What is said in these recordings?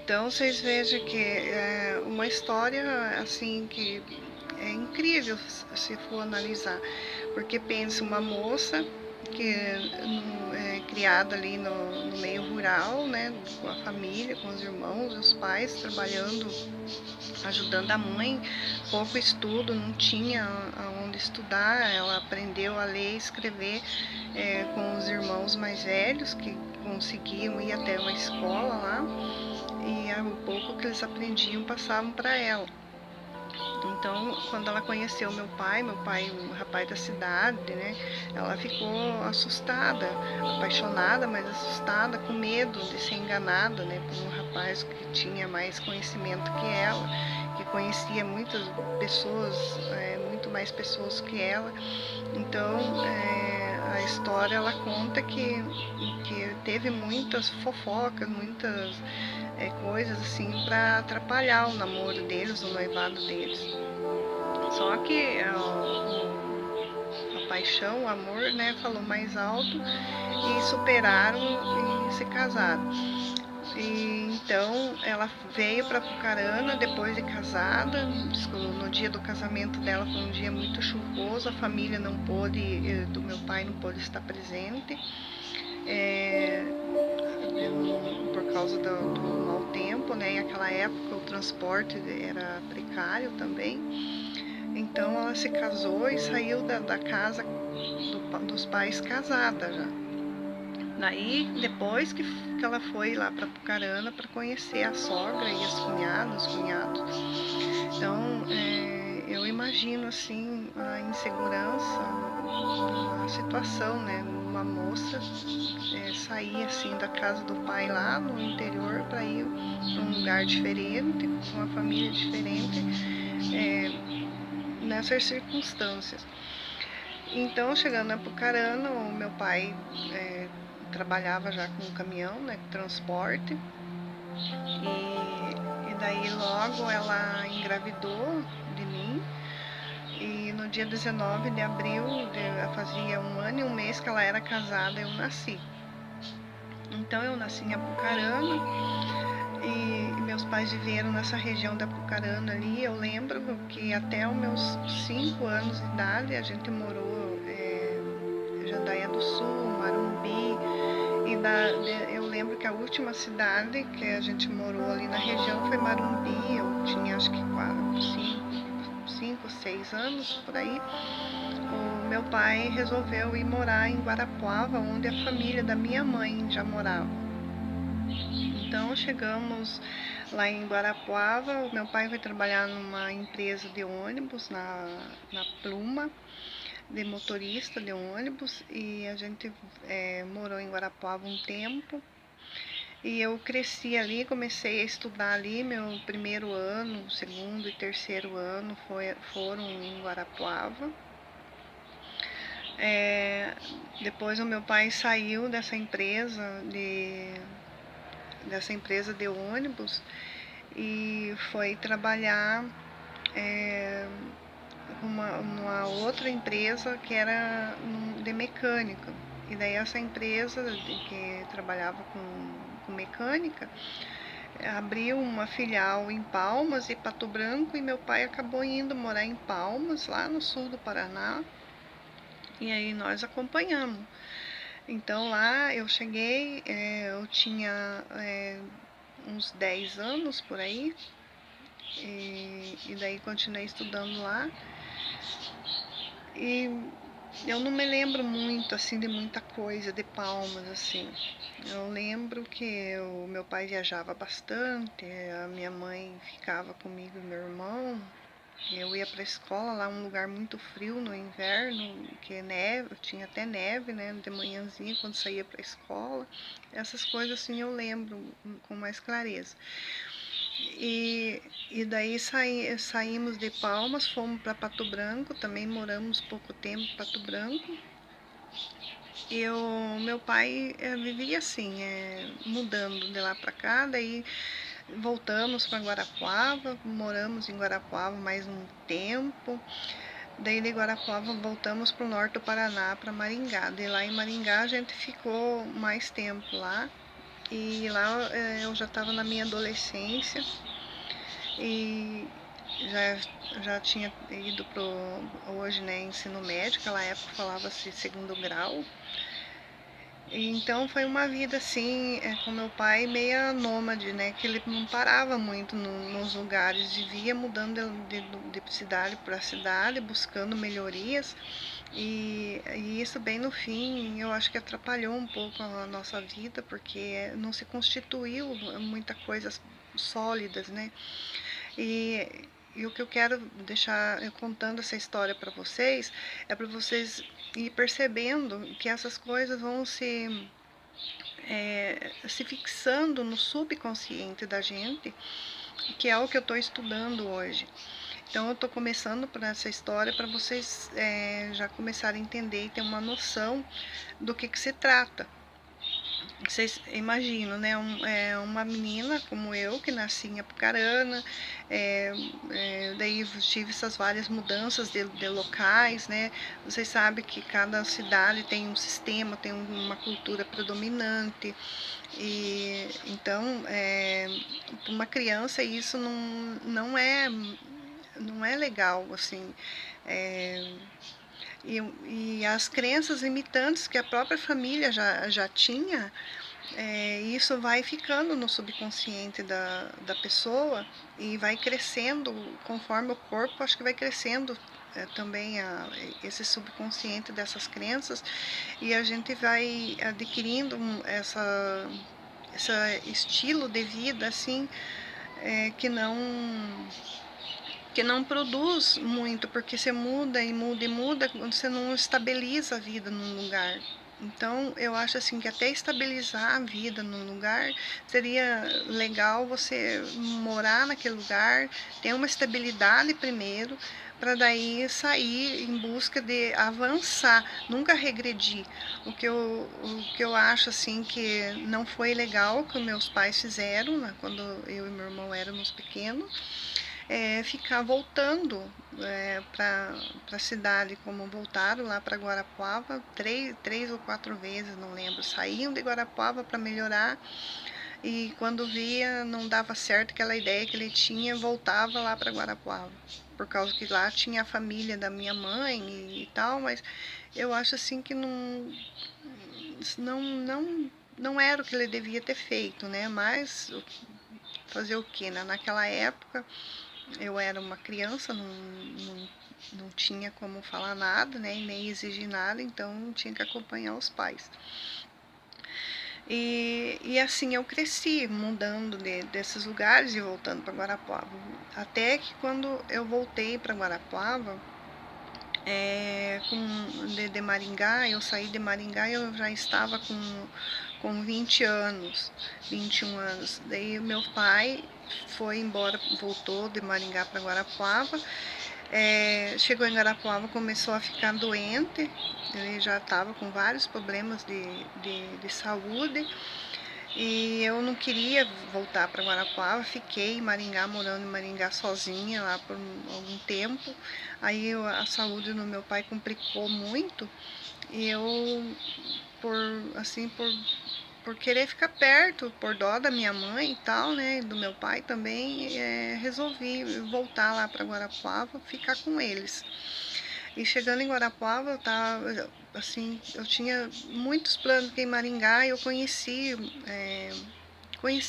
Então vocês vejam que é uma história assim que é incrível se for analisar, porque pensa uma moça que é criada ali no meio rural, né, com a família, com os irmãos, os pais trabalhando, ajudando a mãe, pouco estudo, não tinha aonde estudar, ela aprendeu a ler e escrever com os irmãos mais velhos que conseguiam ir até uma escola lá, e o pouco que eles aprendiam passavam para ela. Então, quando ela conheceu meu pai, um rapaz da cidade, né, ela ficou assustada, apaixonada, mas assustada, com medo de ser enganada, né, por um rapaz que tinha mais conhecimento que ela, que conhecia muitas pessoas, muito mais pessoas que ela. Então, a história ela conta que teve muitas fofocas, muitas coisas assim para atrapalhar o namoro deles, o noivado deles. Só que a paixão, o amor, né, falou mais alto e superaram e se casaram. E então ela veio para Apucarana depois de casada. No dia do casamento dela foi um dia muito chuvoso, a família não pôde, do meu pai não pôde estar presente. Por causa do mau tempo, né? E aquela época o transporte era precário também. Então ela se casou e saiu da casa dos pais casada já. Daí, depois que ela foi lá para Apucarana para conhecer a sogra e as cunhadas, os cunhados. Então, eu imagino assim a insegurança, a situação, né? Uma moça sair assim da casa do pai lá no interior para ir para um lugar diferente, com uma família diferente, nessas circunstâncias. Então, chegando a Apucarana, o meu pai trabalhava já com caminhão, né, transporte, e daí logo ela engravidou de mim, e no dia 19 de abril, fazia 1 ano e 1 mês que ela era casada, eu nasci. Então eu nasci em Apucarana e meus pais viveram nessa região da Apucarana ali. Eu lembro que até os meus 5 anos de idade a gente morou em Jandaia do Sul, Marumbi, e eu lembro que a última cidade que a gente morou ali na região foi Marumbi. Eu tinha acho que 5, 6 anos por aí. O meu pai resolveu ir morar em Guarapuava, onde a família da minha mãe já morava. Então chegamos lá em Guarapuava, o meu pai foi trabalhar numa empresa de ônibus, na Pluma, de motorista de ônibus, e a gente morou em Guarapuava um tempo. E eu cresci ali, comecei a estudar ali, meu primeiro ano, segundo e terceiro ano foram em Guarapuava. Depois o meu pai saiu dessa empresa de ônibus e foi trabalhar numa outra empresa que era de mecânica. E daí essa empresa que trabalhava com mecânica abriu uma filial em Palmas e Pato Branco, e meu pai acabou indo morar em Palmas, lá no sul do Paraná, e aí nós acompanhamos. Então lá eu cheguei, eu tinha uns 10 anos por aí, e daí continuei estudando lá. E eu não me lembro muito assim de muita coisa de Palmas assim. Eu lembro que o meu pai viajava bastante, a minha mãe ficava comigo e meu irmão. Eu ia para a escola lá, um lugar muito frio no inverno, que neve, tinha até neve, né, de manhãzinha quando saía para a escola. Essas coisas assim eu lembro com mais clareza. E daí saímos de Palmas, fomos para Pato Branco, também moramos pouco tempo em Pato Branco. E meu pai vivia assim, mudando de lá para cá, daí voltamos para Guarapuava, moramos em Guarapuava mais um tempo. Daí de Guarapuava voltamos para o norte do Paraná, para Maringá. De lá em Maringá a gente ficou mais tempo lá. e lá eu já estava na minha adolescência e já tinha ido pro, hoje, né, ensino médio, naquela época falava-se segundo grau. Então foi uma vida assim, com meu pai meia nômade, né? Que ele não parava muito nos lugares, vivia mudando de cidade para cidade, buscando melhorias. E isso bem no fim, eu acho que atrapalhou um pouco a nossa vida, porque não se constituiu muita coisas sólidas, né? E o que eu quero deixar contando essa história para vocês é para vocês ir percebendo que essas coisas vão se fixando no subconsciente da gente, que é o que eu estou estudando hoje. Então eu estou começando por essa história para vocês já começarem a entender e ter uma noção do que se trata. Vocês imaginam, né? Uma menina como eu, que nasci em Apucarana, daí tive essas várias mudanças de locais, né? Vocês sabem que cada cidade tem um sistema, tem uma cultura predominante. E então, para uma criança isso não é legal, assim. É, e as crenças limitantes que a própria família já tinha, isso vai ficando no subconsciente da pessoa e vai crescendo conforme o corpo, acho que vai crescendo também esse subconsciente dessas crenças, e a gente vai adquirindo esse estilo de vida assim, que não produz muito, porque você muda e muda e muda, você não estabiliza a vida num lugar. Então, eu acho assim que até estabilizar a vida num lugar, seria legal você morar naquele lugar, ter uma estabilidade primeiro, para daí sair em busca de avançar, nunca regredir. O que eu acho assim que não foi legal que os meus pais fizeram, né, quando eu e meu irmão éramos pequenos, ficar voltando para a cidade, como voltaram lá para Guarapuava, três ou quatro vezes, não lembro. Saíam de Guarapuava para melhorar, e quando via não dava certo aquela ideia que ele tinha, voltava lá para Guarapuava, por causa que lá tinha a família da minha mãe e tal, mas eu acho assim que não era o que ele devia ter feito, né? Mas fazer o que, né? Naquela época eu era uma criança, não tinha como falar nada, né, e nem exigir nada, então tinha que acompanhar os pais. E assim eu cresci, mudando desses lugares e voltando para Guarapuava. Até que quando eu voltei para Guarapuava, de Maringá, eu saí de Maringá e eu já estava com 20 anos, 21 anos. Daí meu pai foi embora, voltou de Maringá para Guarapuava. Chegou em Guarapuava, começou a ficar doente, ele já estava com vários problemas de saúde, e eu não queria voltar para Guarapuava, fiquei em Maringá, morando em Maringá sozinha lá por algum tempo. Aí a saúde do meu pai complicou muito, e eu, por assim, por querer ficar perto, por dó da minha mãe e tal, né, do meu pai também, resolvi voltar lá para Guarapuava, ficar com eles. E chegando em Guarapuava, eu tava, assim, eu tinha muitos planos, porque em Maringá eu conheci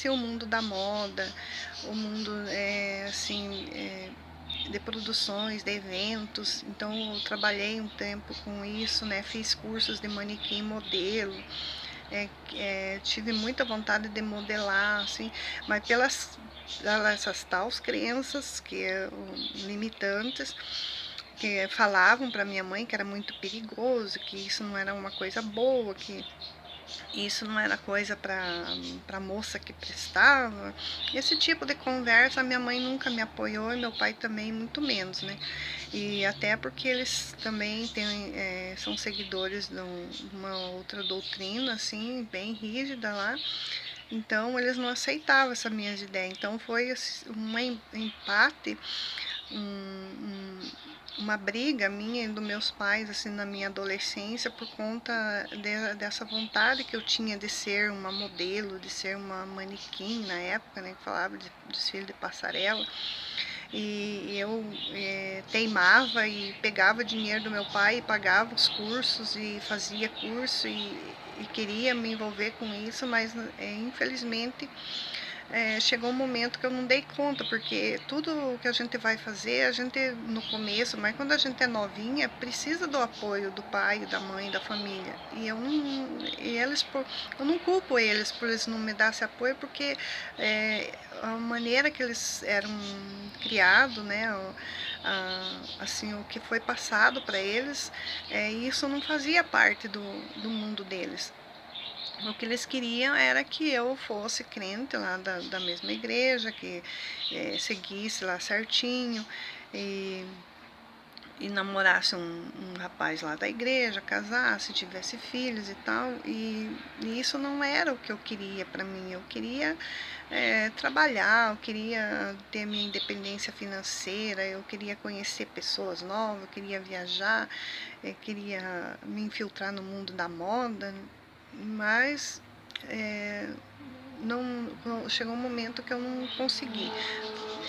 o mundo da moda, o mundo, assim, de produções, de eventos. Então eu trabalhei um tempo com isso, né, fiz cursos de manequim modelo, tive muita vontade de modelar, assim, mas essas tais crenças limitantes, que falavam para minha mãe que era muito perigoso, que isso não era uma coisa boa, que isso não era coisa para moça que prestava. Esse tipo de conversa a minha mãe nunca me apoiou, e meu pai também muito menos, né? E até porque eles também são seguidores de uma outra doutrina, assim, bem rígida lá. Então eles não aceitavam essas minhas ideias. Então foi assim, um empate, um, uma briga minha e dos meus pais, assim, na minha adolescência, por conta dessa vontade que eu tinha de ser uma modelo, de ser uma manequim na época, né, que falava de desfile de passarela. E eu teimava e pegava dinheiro do meu pai e pagava os cursos e fazia curso e queria me envolver com isso, mas infelizmente chegou um momento que eu não dei conta, porque tudo que a gente vai fazer, a gente no começo, mas quando a gente é novinha, precisa do apoio do pai, da mãe, da família. E eu não, eu não culpo eles por eles não me dar esse apoio, porque a maneira que eles eram criados, né, assim, o que foi passado para eles, isso não fazia parte do mundo deles. O que eles queriam era que eu fosse crente lá da mesma igreja, que seguisse lá certinho e, e namorasse um rapaz lá da igreja, casasse, tivesse filhos e tal. E isso não era o que eu queria para mim. Eu queria trabalhar, eu queria ter minha independência financeira, eu queria conhecer pessoas novas, eu queria viajar, eu queria me infiltrar no mundo da moda, mas chegou um momento que eu não consegui.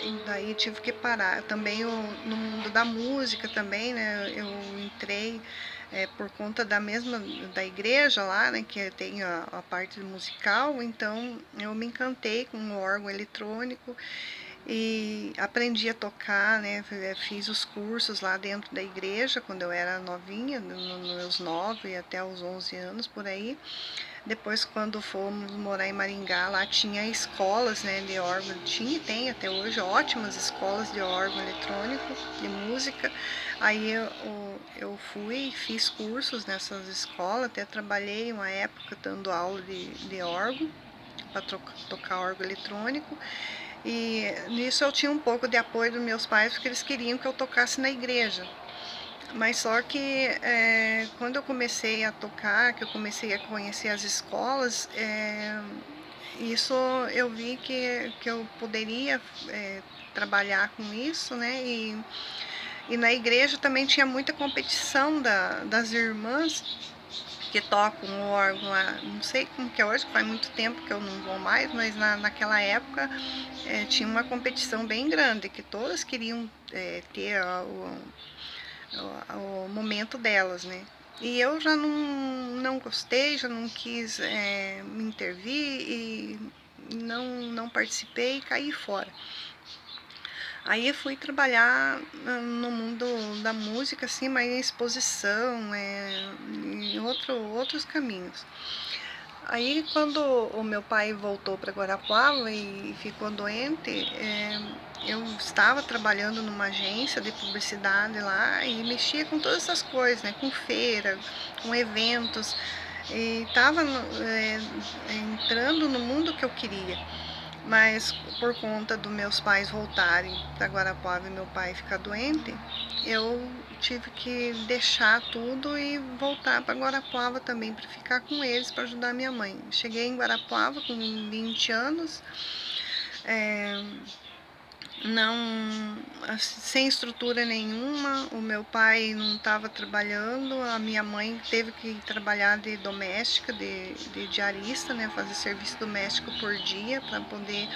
E daí tive que parar. Também no mundo da música também, né? Eu entrei por conta da mesma da igreja lá, né? Que tem a parte musical. Então eu me encantei com o órgão eletrônico e aprendi a tocar, né? Fiz os cursos lá dentro da igreja quando eu era novinha, nos meus 9 até os 11 anos por aí. Depois, quando fomos morar em Maringá, lá tinha escolas, né, de órgão, tinha e tem até hoje ótimas escolas de órgão eletrônico, de música. Aí eu fui e fiz cursos nessas escolas, até trabalhei uma época dando aula de órgão, para tocar órgão eletrônico. E nisso eu tinha um pouco de apoio dos meus pais, porque eles queriam que eu tocasse na igreja. Mas só que quando eu comecei a tocar, que eu comecei a conhecer as escolas, isso eu vi que eu poderia trabalhar com isso, né? E na igreja também tinha muita competição das irmãs que tocam o órgão lá. Não sei como que é hoje, faz muito tempo que eu não vou mais, mas naquela época tinha uma competição bem grande, que todas queriam ter o momento delas, né? E eu já não gostei, já não quis me intervir e não participei e caí fora. Aí eu fui trabalhar no mundo da música, assim, mas em exposição, em outros caminhos. Aí quando o meu pai voltou para Guarapuava e ficou doente, eu estava trabalhando numa agência de publicidade lá e mexia com todas essas coisas, né? Com feira, com eventos, e estava entrando no mundo que eu queria. Mas por conta dos meus pais voltarem para Guarapuava e meu pai ficar doente, eu tive que deixar tudo e voltar para Guarapuava também para ficar com eles, para ajudar minha mãe. Cheguei em Guarapuava com 20 anos, não sem estrutura nenhuma. O meu pai não estava trabalhando, a minha mãe teve que trabalhar de doméstica, de diarista, né, fazer serviço doméstico por dia para poder